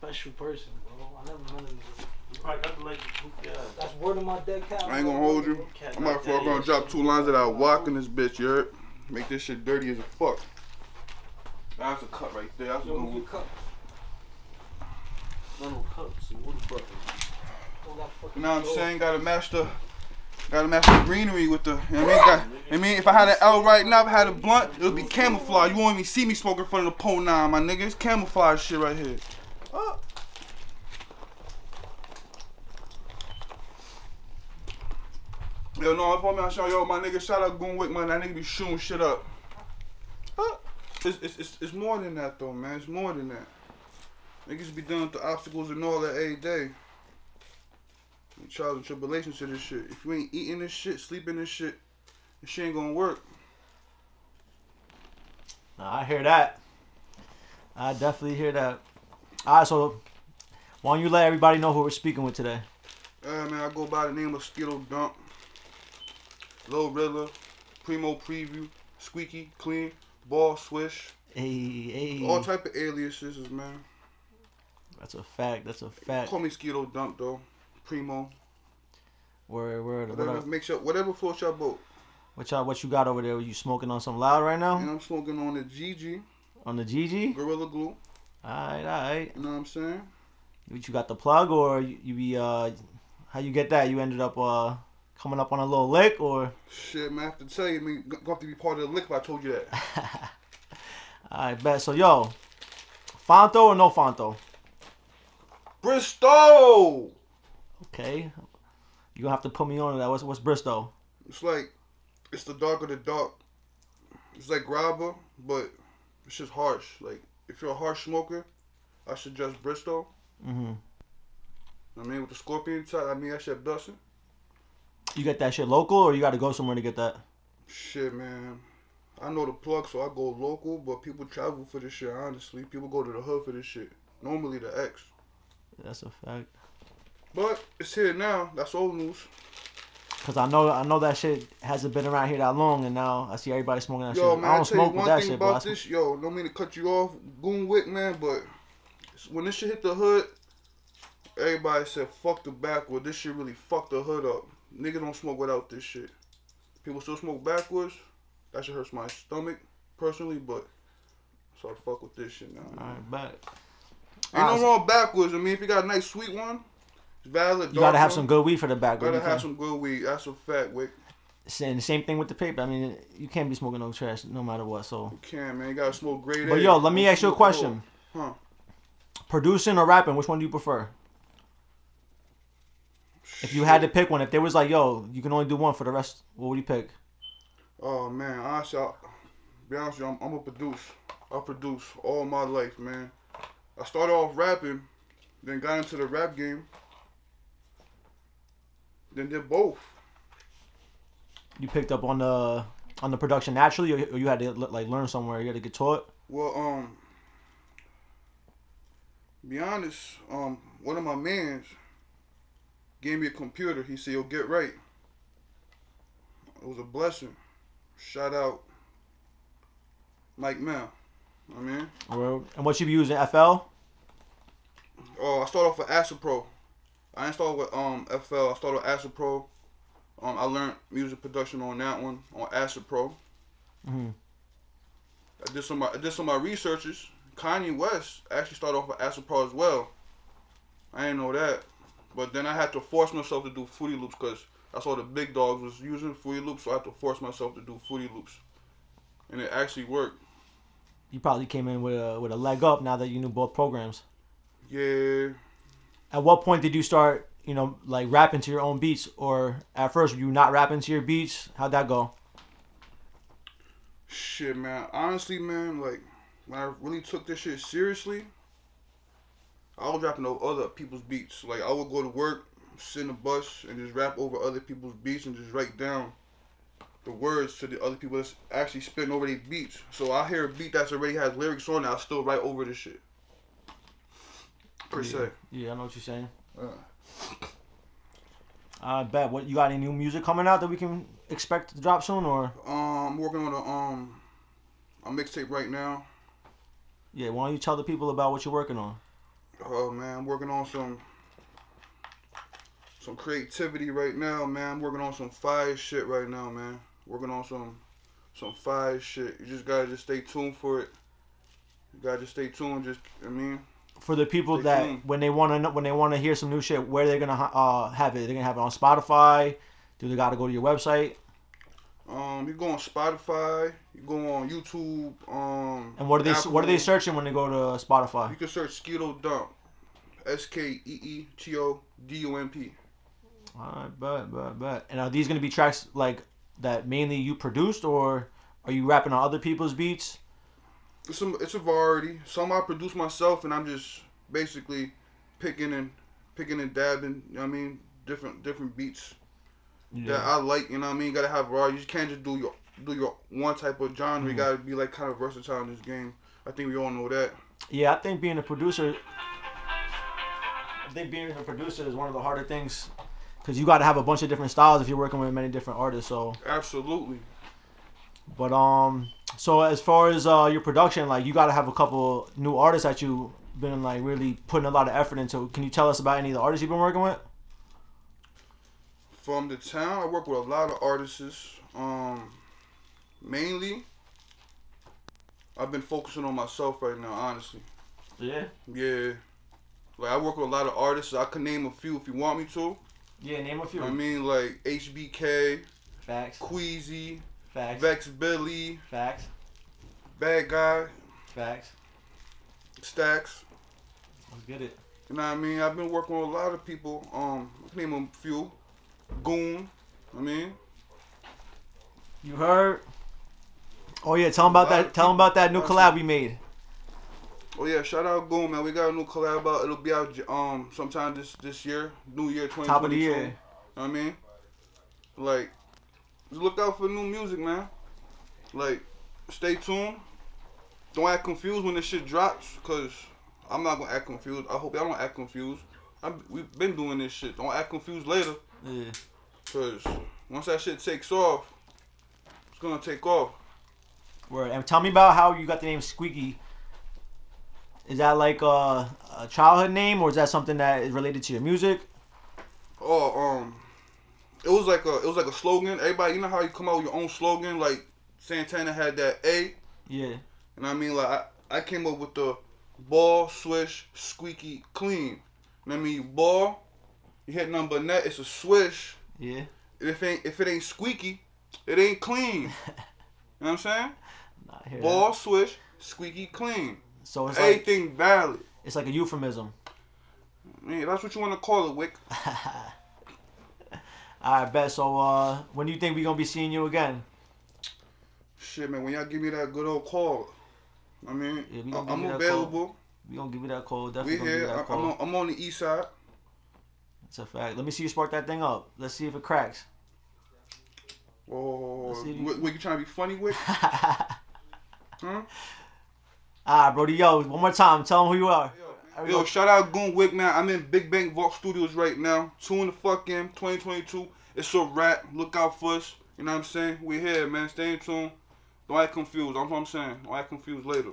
special person, bro. I never met him. You probably got the leg goofy ass. That's word of my dead cat. I ain't gonna hold you. I'm gonna drop 2 lines of that walk in this bitch, you heard? Make this shit dirty as a fuck. That's a cut right there. That's a good cut. No cups. What the fuck? You know what I'm saying? Gotta match the greenery with the. You know what I mean? If I had an L right now, if I had a blunt, it would be camouflage. You won't even see me smoking in front of the pole now, my nigga. It's camouflage shit right here. Yo, no, if I'm out showing yo, my nigga, shout out Goonwick, man. That nigga be shooting shit up. It's more than that though, man. It's more than that. Niggas be dealing with the obstacles and all that every day. Trials and tribulations to this shit. If you ain't eating this shit, sleeping this shit ain't gonna work. Nah, I hear that. I definitely hear that. Alright, so why don't you let everybody know who we're speaking with today? Man, I go by the name of Skeeto Dump, Low Riddler, Primo Preview, Squeaky, Clean, Ball Swish. Hey. All type of aliases, man. That's a fact. Call me Skeeto Dump though. Primo. Word. Whatever floats your boat. What you got over there? Are you smoking on some loud right now? And I'm smoking on the GG. On the GG? Gorilla Glue. Alright. You know what I'm saying? You got the plug, or you be how you get that? You ended up coming up on a little lick, or? Shit, man, I have to tell you, man, gonna have to be part of the lick if I told you that. Alright, bet. So yo, Fonto or no Fonto? Bristol. Okay, you gonna have to put me on to that. What's Bristol? It's the dark of the dark. It's like grabber, but it's just harsh. Like if you're a harsh smoker, I suggest Bristol. I mean, with the scorpion type, that shit busting. You get that shit local, or you got to go somewhere to get that? Shit, man. I know the plug, so I go local, but people travel for this shit, honestly. People go to the hood for this shit. Normally the X. That's a fact. But it's here now. That's old news. Cause I know that shit hasn't been around here that long, and now I see everybody smoking that shit. Man, I don't smoke with that shit, about this, don't mean to cut you off, Goonwick, man, but when this shit hit the hood, everybody said fuck the backward. This shit really fucked the hood up. Niggas don't smoke without this shit. People still smoke backwards. That shit hurts my stomach personally, but so I fuck with this shit now. Alright, bet. Ain't no wrong backwards. I mean, if you got a nice sweet one, it's valid. You gotta have some good weed for the backwood. Gotta have some good weed. That's a fact, Wick. And the same thing with the paper. I mean, you can't be smoking no trash no matter what. So you can't, man. You gotta smoke grade A. But yo, let me ask you a question. Huh? Producing or rapping, which one do you prefer? If you had to pick one, if there was like, yo, you can only do one for the rest, what would you pick? Oh man, honestly, I'll be honest with you, I'm gonna produce. I produce all my life, man. I started off rapping, then got into the rap game, then did both. You picked up on the production naturally, or you had to like learn somewhere? You had to get taught. Well, be honest, one of my mans gave me a computer. He said, "Yo, get right." It was a blessing. Shout out Mike Mel. I mean. And what you be using, FL? Oh, I started off with Acid Pro. I didn't start with FL. I started with Acid Pro. I learned music production on that one on Acid Pro. I did some of my researches. Kanye West actually started off with Acid Pro as well. I didn't know that, but then I had to force myself to do Fruity Loops because that's all the big dogs was using, Fruity Loops. So I had to force myself to do Fruity Loops, and it actually worked. You probably came in with a leg up now that you knew both programs. Yeah. At what point did you start, like rapping to your own beats, or at first were you not rapping to your beats? How'd that go? Shit, man. Honestly, man, like when I really took this shit seriously, I was rapping over other people's beats. Like I would go to work, sit in the bus, and just rap over other people's beats and just write down the words to the other people that's actually spitting over their beats. So I hear a beat that's already has lyrics on it, I still write over this shit. Per se. Yeah, I know what you're saying. I bet. What, you got any new music coming out that we can expect to drop soon, or? I'm working on a mixtape right now. Yeah, why don't you tell the people about what you're working on? Oh man, I'm working on some creativity right now, man. I'm working on some fire shit right now, man. Working on some fire shit. You just gotta just stay tuned for it. You gotta just stay tuned. For the people Stay that tuned. when they wanna hear some new shit, where they're gonna have it? They're gonna have it on Spotify. Do they gotta go to your website? You go on Spotify. You go on YouTube. And what are they Apple. searching when they go to Spotify? You can search Skeeto Dump. SKEETODUMP. Alright, bet. And are these gonna be tracks like that mainly you produced, or are you rapping on other people's beats? It's a variety. Some I produce myself, and I'm just basically picking and dabbing. You know what I mean, different beats that I like. You know what I mean. You gotta have variety. You can't just do your one type of genre. You gotta be like kind of versatile in this game. I think we all know that. Yeah, I think being a producer is one of the harder things, because you got to have a bunch of different styles if you're working with many different artists. So Absolutely. but so as far as your production, like, you got to have a couple new artists that you've been like really putting a lot of effort into. Can you tell us about any of the artists you've been working with? From the town, I work with a lot of artists. Mainly, I've been focusing on myself right now, honestly. Yeah. Yeah. Like, I work with a lot of artists. I can name a few if you want me to. Yeah, name a few. I mean, like HBK, Facts. Queasy, Facts. Vex Billy, Facts. Bad Guy, Facts. Stacks. Let's get it. You know what I mean? I've been working with a lot of people. I can name a few. Goon. I mean. You heard? Oh yeah, tell them about that. Tell them about that new collab we made. Oh yeah, shout out Goon, man. We got a new collab out. It'll be out sometime this year, New Year 2022. Top of the year. You know what I mean? Like, just look out for new music, man. Like, stay tuned. Don't act confused when this shit drops, cause I'm not gonna act confused. I hope y'all don't act confused. We've been doing this shit. Don't act confused later. Yeah. Cause once that shit takes off, it's gonna take off. Word. And tell me about how you got the name Squeaky. Is that like a childhood name, or is that something that is related to your music? Oh, it was like a slogan. Everybody, you know how you come out with your own slogan? Like Santana had that A. Yeah. And I mean, like I came up with the ball, swish, squeaky, clean. And I mean, you ball, you hit nothing but net. It's a swish. Yeah. If it ain't squeaky, it ain't clean. You know what I'm saying? Nah, I hear Ball, that. swish, squeaky, clean. So it's everything valid. It's like a euphemism. Man, that's what you want to call it, Wick. I bet. So when do you think we gonna be seeing you again? Shit, man, when y'all give me that good old call, I mean, Yeah, I'm available. We gonna give you that call. We Definitely gonna give you here. that call. I'm on the east side. That's a fact. Let me see you spark that thing up. Let's see if it cracks. Whoa, Let's see if Wick, you trying to be funny, Wick? Huh? Alright, Brody. Yo, one more time. Tell them who you are. Yo, shout out Goon Wick, man. I'm in BigBankVault Studios right now. 2 in the fucking 2022. It's a wrap. Look out for us. You know what I'm saying? We here, man. Stay tuned. Don't act confused. That's what I'm saying. Don't act confused later.